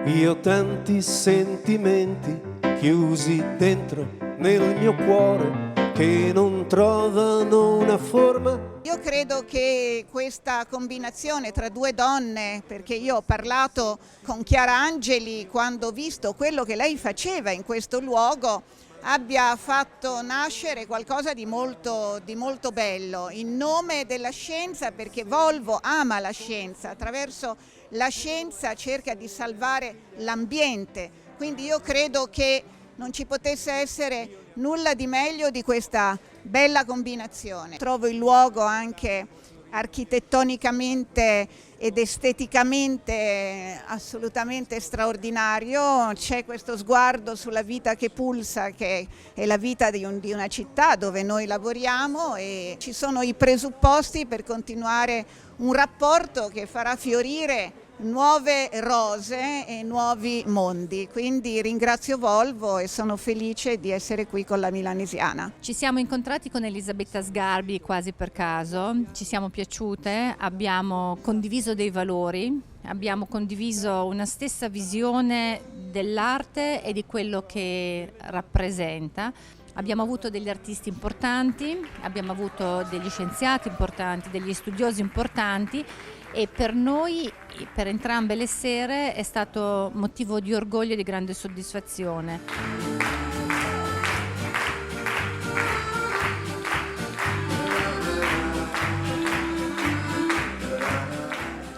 Io ho tanti sentimenti chiusi dentro nel mio cuore che non trovano una forma. Io credo che questa combinazione tra due donne, perché io ho parlato con Chiara Angeli quando ho visto quello che lei faceva in questo luogo, abbia fatto nascere qualcosa di molto bello, in nome della scienza, perché Volvo ama la scienza, attraverso la scienza cerca di salvare l'ambiente, quindi io credo che non ci potesse essere nulla di meglio di questa bella combinazione. Trovo il luogo anche architettonicamente ed esteticamente assolutamente straordinario, c'è questo sguardo sulla vita che pulsa, che è la vita di una città dove noi lavoriamo, e ci sono i presupposti per continuare un rapporto che farà fiorire nuove rose e nuovi mondi. Quindi ringrazio Volvo e sono felice di essere qui con la Milanesiana. Ci siamo incontrati con Elisabetta Sgarbi quasi per caso, ci siamo piaciute, abbiamo condiviso dei valori, abbiamo condiviso una stessa visione dell'arte e di quello che rappresenta. Abbiamo avuto degli artisti importanti, abbiamo avuto degli scienziati importanti, degli studiosi importanti, e per noi, per entrambe le sere, è stato motivo di orgoglio e di grande soddisfazione.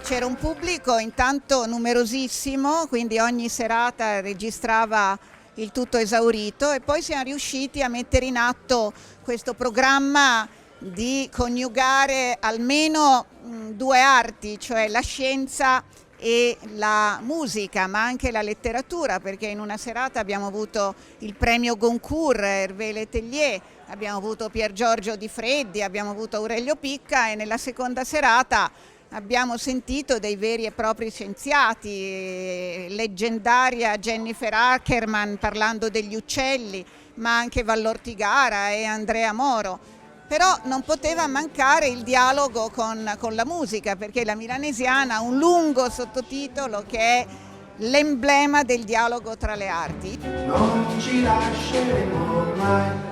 C'era un pubblico intanto numerosissimo, quindi ogni serata registrava il tutto esaurito, e poi siamo riusciti a mettere in atto questo programma di coniugare almeno due arti, cioè la scienza e la musica, ma anche la letteratura, perché in una serata abbiamo avuto il premio Goncourt Hervé Letellier, abbiamo avuto Pier Giorgio Di Freddi, abbiamo avuto Aurelio Picca, e nella seconda serata abbiamo sentito dei veri e propri scienziati, leggendaria Jennifer Ackerman parlando degli uccelli, ma anche Vallortigara e Andrea Moro. Però non poteva mancare il dialogo con la musica, perché la Milanesiana ha un lungo sottotitolo che è l'emblema del dialogo tra le arti. Non ci lasceremo mai.